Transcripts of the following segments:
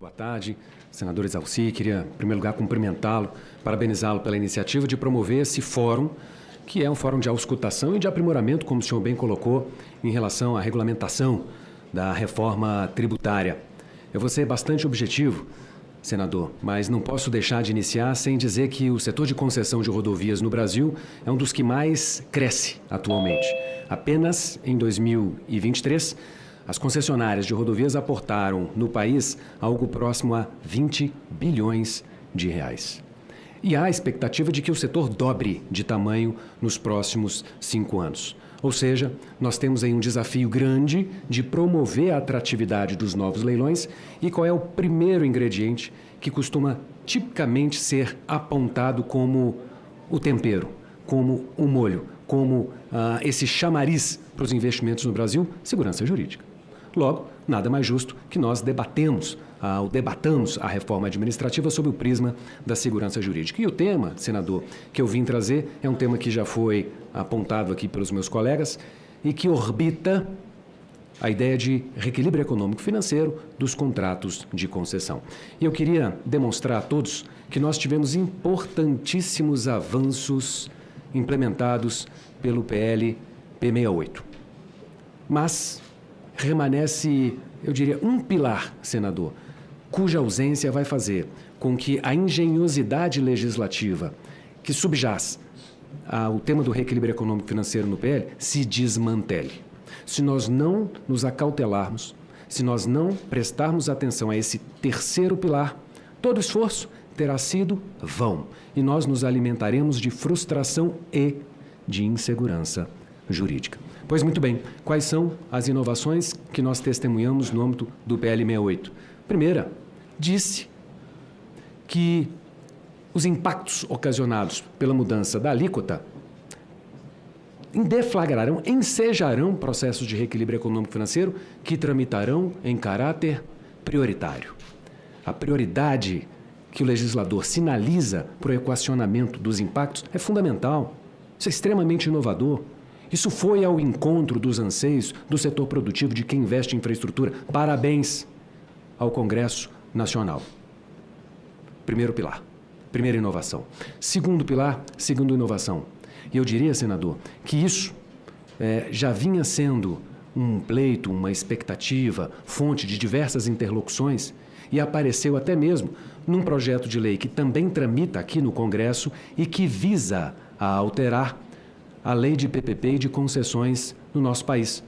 Boa tarde, senador Exauci. Queria, em primeiro lugar, cumprimentá-lo, parabenizá-lo pela iniciativa de promover esse fórum, que é um fórum de auscultação e de aprimoramento, como o senhor bem colocou, em relação à regulamentação da reforma tributária. Eu vou ser bastante objetivo, senador, mas não posso deixar de iniciar sem dizer que o setor de concessão de rodovias no Brasil é um dos que mais cresce atualmente. Apenas em 2023, as concessionárias de rodovias aportaram no país algo próximo a 20 bilhões de reais. E há a expectativa de que o setor dobre de tamanho nos próximos 5 anos. Ou seja, nós temos aí um desafio grande de promover a atratividade dos novos leilões. E qual é o primeiro ingrediente que costuma tipicamente ser apontado como o tempero, como o molho, como esse chamariz para os investimentos no Brasil? Segurança jurídica. Logo, nada mais justo que nós debatamos a reforma administrativa sob o prisma da segurança jurídica. E o tema, senador, que eu vim trazer é um tema que já foi apontado aqui pelos meus colegas e que orbita a ideia de reequilíbrio econômico-financeiro dos contratos de concessão. E eu queria demonstrar a todos que nós tivemos importantíssimos avanços implementados pelo PL P68. Mas remanesce, eu diria, um pilar, senador, cuja ausência vai fazer com que a engenhosidade legislativa que subjaz ao tema do reequilíbrio econômico-financeiro no PL se desmantele. Se nós não nos acautelarmos, se nós não prestarmos atenção a esse terceiro pilar, todo esforço terá sido vão e nós nos alimentaremos de frustração e de insegurança jurídica. Pois muito bem, quais são as inovações que nós testemunhamos no âmbito do PL 68? Primeira, disse que os impactos ocasionados pela mudança da alíquota deflagrarão, ensejarão processos de reequilíbrio econômico-financeiro que tramitarão em caráter prioritário. A prioridade que o legislador sinaliza para o equacionamento dos impactos é fundamental. Isso é extremamente inovador. Isso foi ao encontro dos anseios do setor produtivo de quem investe em infraestrutura. Parabéns ao Congresso Nacional. Primeiro pilar, primeira inovação. Segundo pilar, segunda inovação. E eu diria, senador, que isso já vinha sendo um pleito, uma expectativa, fonte de diversas interlocuções e apareceu até mesmo num projeto de lei que também tramita aqui no Congresso e que visa a alterar a lei de PPP e de concessões no nosso país.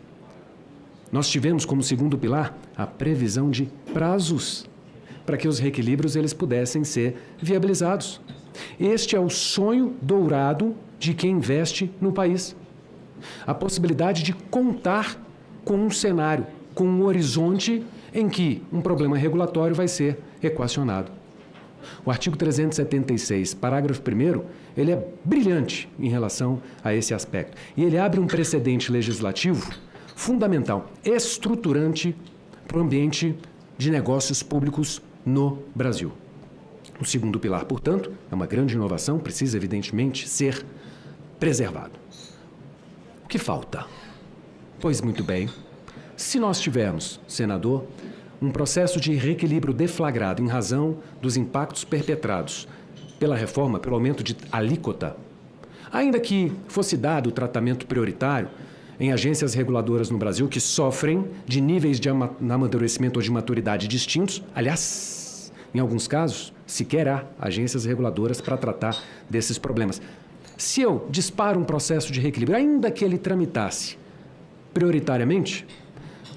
Nós tivemos como segundo pilar a previsão de prazos para que os reequilíbrios eles pudessem ser viabilizados. Este é o sonho dourado de quem investe no país. A possibilidade de contar com um cenário, com um horizonte em que um problema regulatório vai ser equacionado. O artigo 376, parágrafo 1º, ele é brilhante em relação a esse aspecto. E ele abre um precedente legislativo fundamental, estruturante para o ambiente de negócios públicos no Brasil. O segundo pilar, portanto, é uma grande inovação, precisa, evidentemente, ser preservado. O que falta? Pois muito bem, se nós tivermos, senador, um processo de reequilíbrio deflagrado em razão dos impactos perpetrados pela reforma, pelo aumento de alíquota, ainda que fosse dado o tratamento prioritário em agências reguladoras no Brasil que sofrem de níveis de amadurecimento ou de maturidade distintos, aliás, em alguns casos, sequer há agências reguladoras para tratar desses problemas. Se eu disparo um processo de reequilíbrio, ainda que ele tramitasse prioritariamente,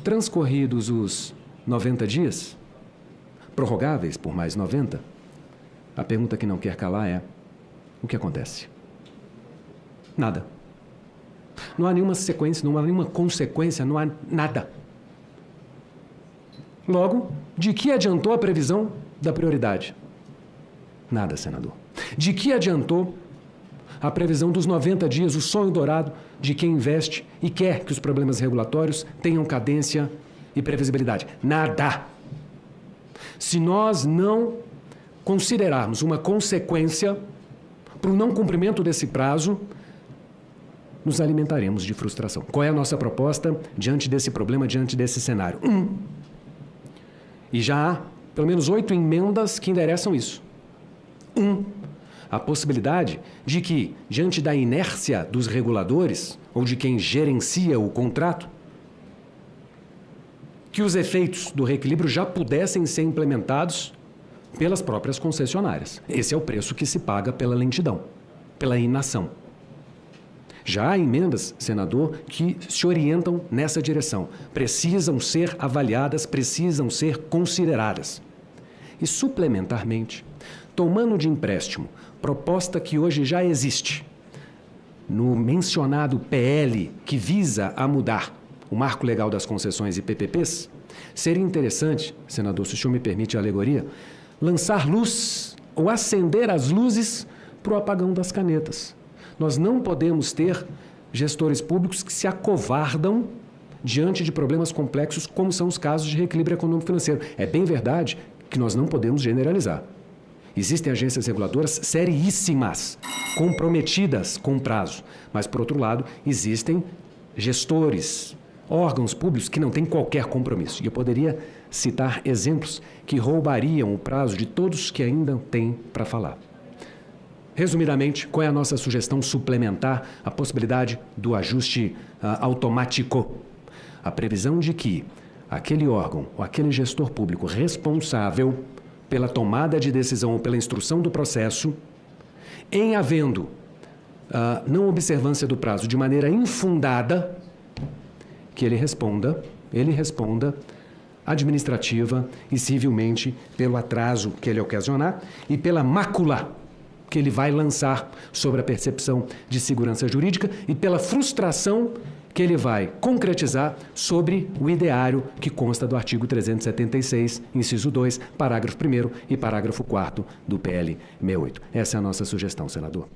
transcorridos os 90 dias, prorrogáveis por mais 90, a pergunta que não quer calar é: o que acontece? Nada. Não há nenhuma sequência, não há nenhuma consequência, não há nada. Logo, de que adiantou a previsão da prioridade? Nada, senador. De que adiantou a previsão dos 90 dias, o sonho dourado de quem investe e quer que os problemas regulatórios tenham cadência e previsibilidade? Nada. Se nós não considerarmos uma consequência para o não cumprimento desse prazo, nos alimentaremos de frustração. Qual é a nossa proposta diante desse problema, diante desse cenário? E já há pelo menos 8 emendas que endereçam isso. A possibilidade de que, diante da inércia dos reguladores ou de quem gerencia o contrato, que os efeitos do reequilíbrio já pudessem ser implementados pelas próprias concessionárias. Esse é o preço que se paga pela lentidão, pela inação. Já há emendas, senador, que se orientam nessa direção. Precisam ser avaliadas, precisam ser consideradas. E, suplementarmente, tomando de empréstimo proposta que hoje já existe, no mencionado PL que visa a mudar o marco legal das concessões e PPPs, seria interessante, senador, se o senhor me permite a alegoria, lançar luz ou acender as luzes para o apagão das canetas. Nós não podemos ter gestores públicos que se acovardam diante de problemas complexos, como são os casos de reequilíbrio econômico-financeiro. É bem verdade que nós não podemos generalizar. Existem agências reguladoras seríssimas, comprometidas com o prazo. Mas, por outro lado, existem gestores, órgãos públicos que não têm qualquer compromisso. E eu poderia citar exemplos que roubariam o prazo de todos que ainda têm para falar. Resumidamente, qual é a nossa sugestão suplementar à possibilidade do ajuste automático? A previsão de que aquele órgão ou aquele gestor público responsável pela tomada de decisão ou pela instrução do processo, em havendo não observância do prazo de maneira infundada, que ele responda administrativa e civilmente pelo atraso que ele ocasionar e pela mácula que ele vai lançar sobre a percepção de segurança jurídica e pela frustração que ele vai concretizar sobre o ideário que consta do artigo 376, inciso 2, parágrafo 1º e parágrafo 4º do PL 68. Essa é a nossa sugestão, senador.